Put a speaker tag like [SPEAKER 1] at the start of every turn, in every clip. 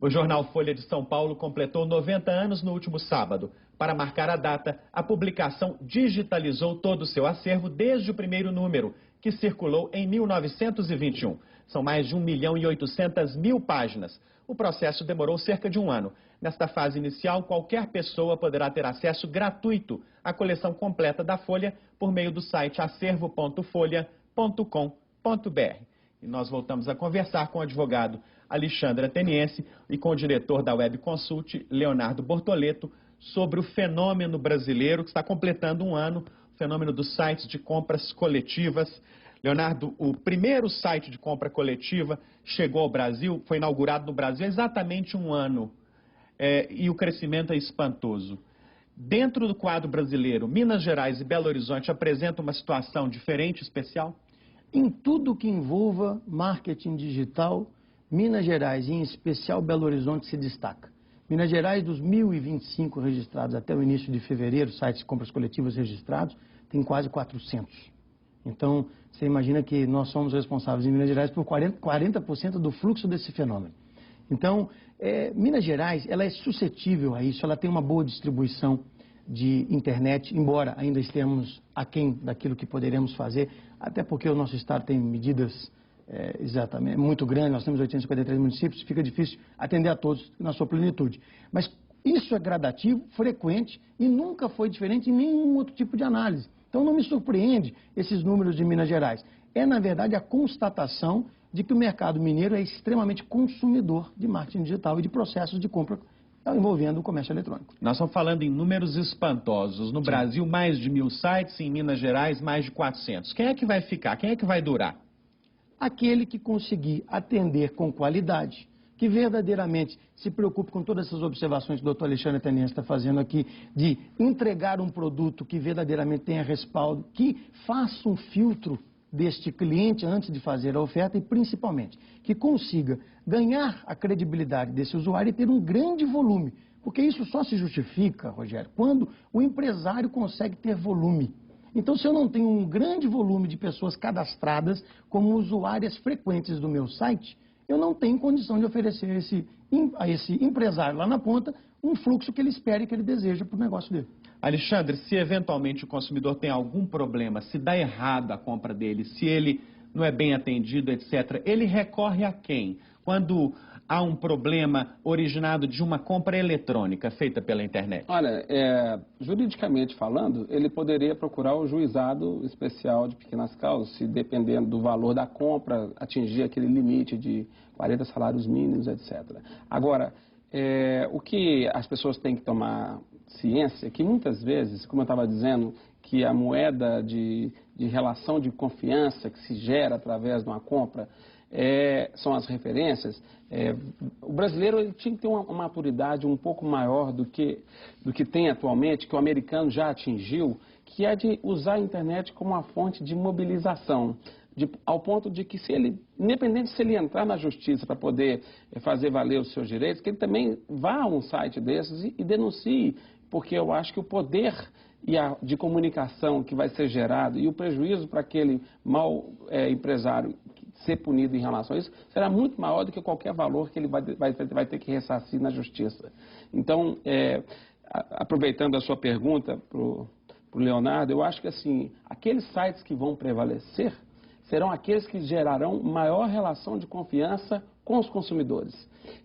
[SPEAKER 1] O jornal Folha de São Paulo completou 90 anos no último sábado. Para marcar a data, a publicação digitalizou todo o seu acervo desde o primeiro número, que circulou em 1921. São mais de 1.800.000 páginas. O processo demorou cerca de um ano. Nesta fase inicial, qualquer pessoa poderá ter acesso gratuito à coleção completa da Folha por meio do site acervo.folha.com.br. E nós voltamos a conversar com o advogado Alexandre Ateniense e com o diretor da Web Consult, Leonardo Bortoleto, sobre o fenômeno brasileiro que está completando um ano, o fenômeno dos sites de compras coletivas. Leonardo, o primeiro site de compra coletiva chegou ao Brasil, foi inaugurado no Brasil há exatamente um ano, e o crescimento é espantoso. Dentro do quadro brasileiro, Minas Gerais e Belo Horizonte apresentam uma situação diferente, especial?
[SPEAKER 2] Em tudo que envolva marketing digital, Minas Gerais, e em especial Belo Horizonte, se destaca. Minas Gerais, dos 1.025 registrados até o início de fevereiro, sites de compras coletivas registrados, tem quase 400. Então, você imagina que nós somos responsáveis em Minas Gerais por 40% do fluxo desse fenômeno. Então, Minas Gerais, ela é suscetível a isso, ela tem uma boa distribuição de internet, embora ainda estejamos aquém daquilo que poderíamos fazer, até porque o nosso estado tem medidas exatamente muito grandes, nós temos 853 municípios, fica difícil atender a todos na sua plenitude. Mas isso é gradativo, frequente e nunca foi diferente em nenhum outro tipo de análise. Então não me surpreende esses números de Minas Gerais. É, na verdade, a constatação de que o mercado mineiro é extremamente consumidor de marketing digital e de processos de compra envolvendo o comércio eletrônico.
[SPEAKER 1] Nós estamos falando em números espantosos. No Brasil, mais de 1.000 sites, em Minas Gerais, mais de 400. Quem é que vai ficar? Quem é que vai durar?
[SPEAKER 2] Aquele que conseguir atender com qualidade, que verdadeiramente se preocupe com todas essas observações que o Dr. Alexandre Ateniense está fazendo aqui, de entregar um produto que verdadeiramente tenha respaldo, que faça um filtro deste cliente antes de fazer a oferta e, principalmente, que consiga ganhar a credibilidade desse usuário e ter um grande volume. Porque isso só se justifica, Rogério, quando o empresário consegue ter volume. Então, se eu não tenho um grande volume de pessoas cadastradas como usuárias frequentes do meu site, eu não tenho condição de oferecer a esse empresário lá na ponta um fluxo que ele espere e que ele deseja para o negócio dele.
[SPEAKER 1] Alexandre, se eventualmente o consumidor tem algum problema, se dá errado a compra dele, se ele não é bem atendido, etc., ele recorre a quem? Quando há um problema originado de uma compra eletrônica feita pela internet?
[SPEAKER 3] Olha, juridicamente falando, ele poderia procurar o juizado especial de pequenas causas, se dependendo do valor da compra, atingir aquele limite de 40 salários mínimos, etc. Agora, o que as pessoas têm que tomar ciência é que muitas vezes, como eu estava dizendo, que a moeda de relação de confiança que se gera através de uma compra são as referências. O brasileiro ele tinha que ter uma maturidade um pouco maior do que tem atualmente, que o americano já atingiu, que é de usar a internet como uma fonte de mobilização. Ao ponto de que, independente se ele entrar na justiça para poder fazer valer os seus direitos, que ele também vá a um site desses e denuncie, porque eu acho que o poder de comunicação que vai ser gerado e o prejuízo para aquele mau empresário ser punido em relação a isso será muito maior do que qualquer valor que ele vai ter que ressarcir na justiça. Então, aproveitando a sua pergunta para o Leonardo, eu acho que assim, aqueles sites que vão prevalecer serão aqueles que gerarão maior relação de confiança com os consumidores.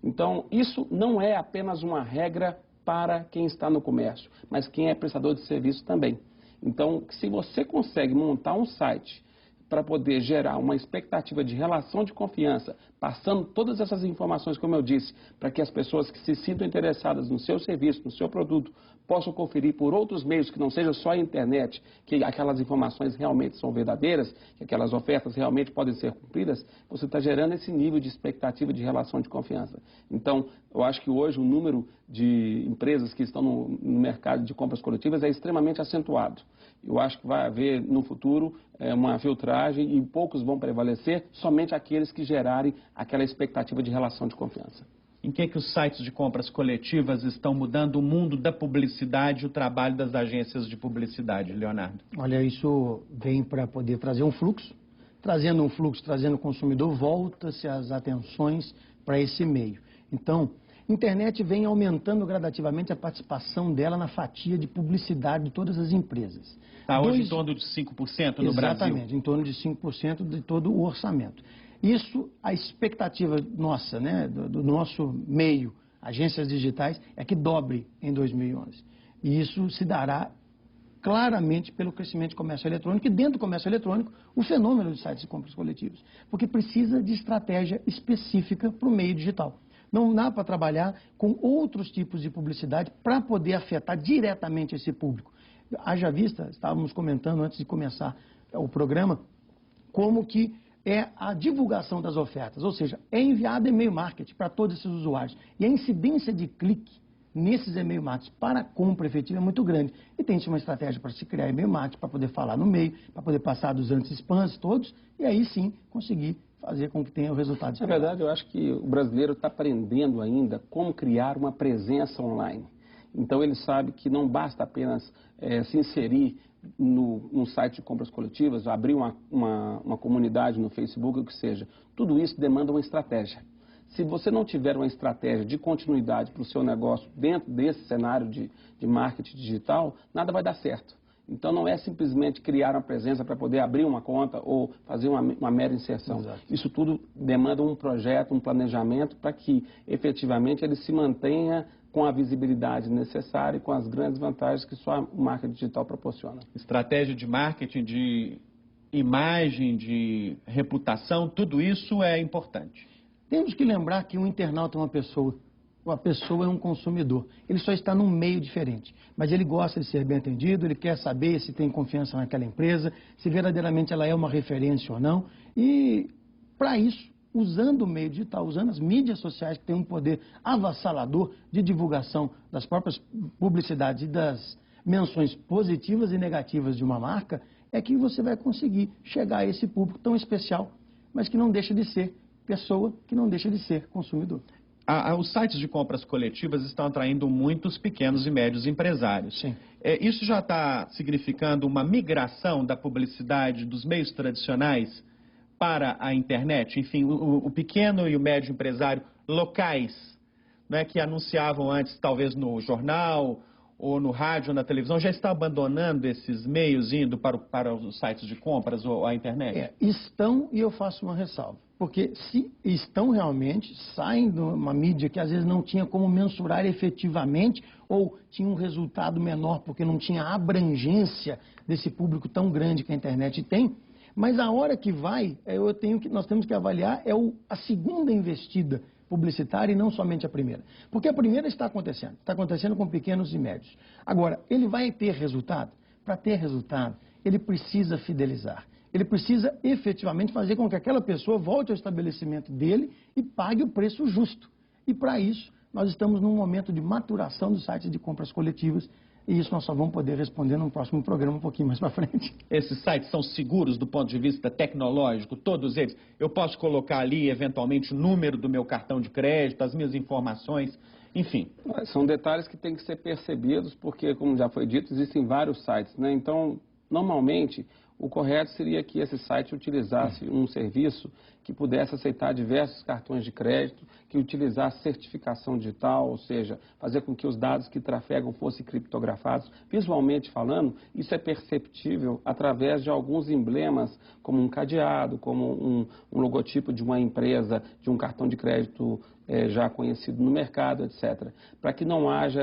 [SPEAKER 3] Então, isso não é apenas uma regra para quem está no comércio, mas quem é prestador de serviço também. Então, se você consegue montar um site para poder gerar uma expectativa de relação de confiança, passando todas essas informações, como eu disse, para que as pessoas que se sintam interessadas no seu serviço, no seu produto, possam conferir por outros meios que não seja só a internet, que aquelas informações realmente são verdadeiras, que aquelas ofertas realmente podem ser cumpridas, você está gerando esse nível de expectativa de relação de confiança. Então, eu acho que hoje o número de empresas que estão no mercado de compras coletivas é extremamente acentuado. Eu acho que vai haver no futuro uma filtragem e poucos vão prevalecer, somente aqueles que gerarem aquela expectativa de relação de confiança.
[SPEAKER 1] Em que os sites de compras coletivas estão mudando o mundo da publicidade e o trabalho das agências de publicidade, Leonardo?
[SPEAKER 2] Olha, isso vem para poder trazer um fluxo. Trazendo um fluxo, trazendo o consumidor, volta-se as atenções para esse meio. Então, Internet vem aumentando gradativamente a participação dela na fatia de publicidade de todas as empresas.
[SPEAKER 1] Está hoje em torno de 5% no Brasil.
[SPEAKER 2] Exatamente, em torno de 5% de todo o orçamento. Isso, a expectativa nossa, né, do nosso meio, agências digitais, é que dobre em 2011. E isso se dará claramente pelo crescimento de comércio eletrônico e dentro do comércio eletrônico o fenômeno de sites de compras coletivos, porque precisa de estratégia específica para o meio digital. Não dá para trabalhar com outros tipos de publicidade para poder afetar diretamente esse público. Haja vista, estávamos comentando antes de começar o programa, como que é a divulgação das ofertas, ou seja, é enviado e-mail marketing para todos esses usuários. E a incidência de clique nesses e-mail marketing para a compra efetiva é muito grande. E tem-se uma estratégia para se criar e-mail marketing, para poder falar no meio, para poder passar dos anti-spams todos, e aí sim conseguir fazer com que tenha o resultado esperado.
[SPEAKER 3] Na verdade, eu acho que o brasileiro está aprendendo ainda como criar uma presença online. Então, ele sabe que não basta apenas se inserir num site de compras coletivas, abrir uma comunidade no Facebook, o que seja. Tudo isso demanda uma estratégia. Se você não tiver uma estratégia de continuidade para o seu negócio dentro desse cenário de marketing digital, nada vai dar certo. Então, não é simplesmente criar uma presença para poder abrir uma conta ou fazer uma mera inserção.
[SPEAKER 2] Exato.
[SPEAKER 3] Isso tudo demanda um projeto, um planejamento para que, efetivamente, ele se mantenha com a visibilidade necessária e com as grandes vantagens que só o marketing digital proporciona.
[SPEAKER 1] Estratégia de marketing, de imagem, de reputação, tudo isso é importante.
[SPEAKER 2] Temos que lembrar que um internauta é uma pessoa é um consumidor. Ele só está num meio diferente, mas ele gosta de ser bem atendido, ele quer saber se tem confiança naquela empresa, se verdadeiramente ela é uma referência ou não. E, para isso, usando o meio digital, usando as mídias sociais que têm um poder avassalador de divulgação das próprias publicidades e das menções positivas e negativas de uma marca, é que você vai conseguir chegar a esse público tão especial, mas que não deixa de ser pessoa, que não deixa de ser consumidor.
[SPEAKER 1] Os sites de compras coletivas estão atraindo muitos pequenos e médios empresários.
[SPEAKER 2] Sim.
[SPEAKER 1] Isso já está significando uma migração da publicidade dos meios tradicionais para a internet? Enfim, o pequeno e o médio empresário locais, né, que anunciavam antes talvez no jornal ou no rádio ou na televisão, já está abandonando esses meios, indo para os sites de compras ou a internet?
[SPEAKER 2] Estão, e eu faço uma ressalva. Porque se estão realmente, saem de uma mídia que às vezes não tinha como mensurar efetivamente ou tinha um resultado menor porque não tinha a abrangência desse público tão grande que a internet tem. Mas a hora que vai, nós temos que avaliar a segunda investida publicitária e não somente a primeira. Porque a primeira está acontecendo com pequenos e médios. Agora, ele vai ter resultado? Para ter resultado, ele precisa fidelizar. Ele precisa efetivamente fazer com que aquela pessoa volte ao estabelecimento dele e pague o preço justo. E para isso, nós estamos num momento de maturação dos sites de compras coletivas e isso nós só vamos poder responder num próximo programa um pouquinho mais para frente.
[SPEAKER 1] Esses sites são seguros do ponto de vista tecnológico, todos eles? Eu posso colocar ali, eventualmente, o número do meu cartão de crédito, as minhas informações, enfim.
[SPEAKER 3] São detalhes que têm que ser percebidos porque, como já foi dito, existem vários sites, né? Então, normalmente, o correto seria que esse site utilizasse um serviço que pudesse aceitar diversos cartões de crédito, que utilizasse certificação digital, ou seja, fazer com que os dados que trafegam fossem criptografados. Visualmente falando, isso é perceptível através de alguns emblemas, como um cadeado, como um logotipo de uma empresa, de um cartão de crédito já conhecido no mercado, etc. Para que não haja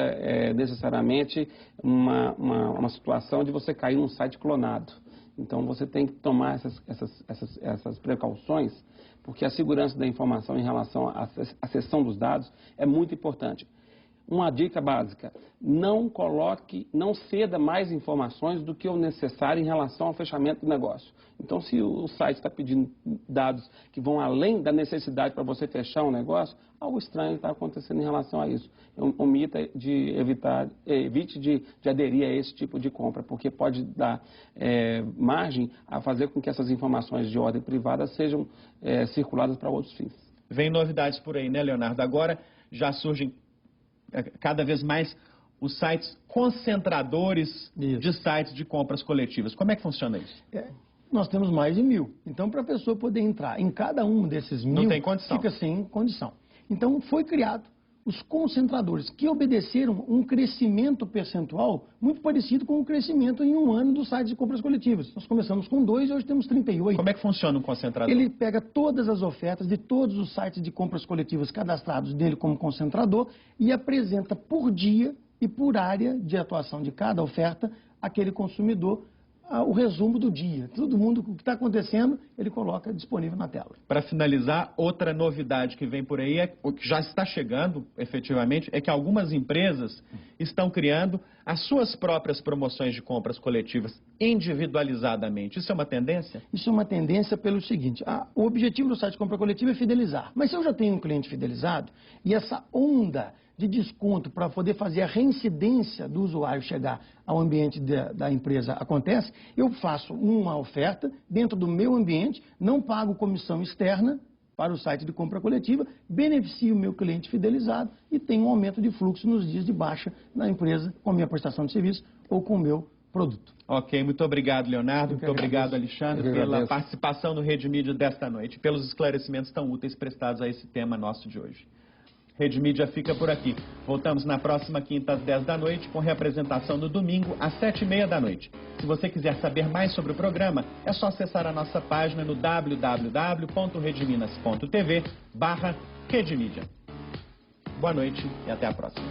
[SPEAKER 3] necessariamente uma situação de você cair num site clonado. Então, você tem que tomar essas precauções, porque a segurança da informação em relação à acessão dos dados é muito importante. Uma dica básica, não ceda mais informações do que o necessário em relação ao fechamento do negócio. Então, se o site está pedindo dados que vão além da necessidade para você fechar um negócio, algo estranho está acontecendo em relação a isso. Evite de aderir a esse tipo de compra, porque pode dar margem a fazer com que essas informações de ordem privada sejam circuladas para outros fins.
[SPEAKER 1] Vem novidades por aí, né, Leonardo? Agora já surgem cada vez mais os sites concentradores de sites de compras coletivas. Como é que funciona isso?
[SPEAKER 2] Nós temos mais de 1.000. Então, para a pessoa poder entrar em cada um desses 1.000,
[SPEAKER 1] não tem condição.
[SPEAKER 2] Fica sem condição. Então, foi criado os concentradores, que obedeceram um crescimento percentual muito parecido com o crescimento em um ano dos sites de compras coletivas. Nós começamos com 2 e hoje temos 38.
[SPEAKER 1] Como é que funciona um concentrador?
[SPEAKER 2] Ele pega todas as ofertas de todos os sites de compras coletivas cadastrados nele como concentrador e apresenta por dia e por área de atuação de cada oferta àquele consumidor o resumo do dia. Todo mundo, o que está acontecendo, ele coloca disponível na tela.
[SPEAKER 1] Para finalizar, outra novidade que vem por aí, o que já está chegando efetivamente, é que algumas empresas estão criando as suas próprias promoções de compras coletivas individualizadamente. Isso é uma tendência?
[SPEAKER 2] Isso é uma tendência pelo seguinte, o objetivo do site de compra coletiva é fidelizar. Mas se eu já tenho um cliente fidelizado e essa onda de desconto para poder fazer a reincidência do usuário chegar ao ambiente da empresa acontece, eu faço uma oferta dentro do meu ambiente, não pago comissão externa para o site de compra coletiva, beneficio o meu cliente fidelizado e tenho um aumento de fluxo nos dias de baixa na empresa com a minha prestação de serviço ou com o meu produto.
[SPEAKER 1] Ok, muito obrigado, Leonardo. Muito obrigado, Alexandre, pela participação no Rede Mídia desta noite, pelos esclarecimentos tão úteis prestados a esse tema nosso de hoje. Rede Mídia fica por aqui. Voltamos na próxima quinta às 10 da noite, com reapresentação no domingo às 7h30 da noite. Se você quiser saber mais sobre o programa, é só acessar a nossa página no www.redeminas.tv/redemídia. Boa noite e até a próxima.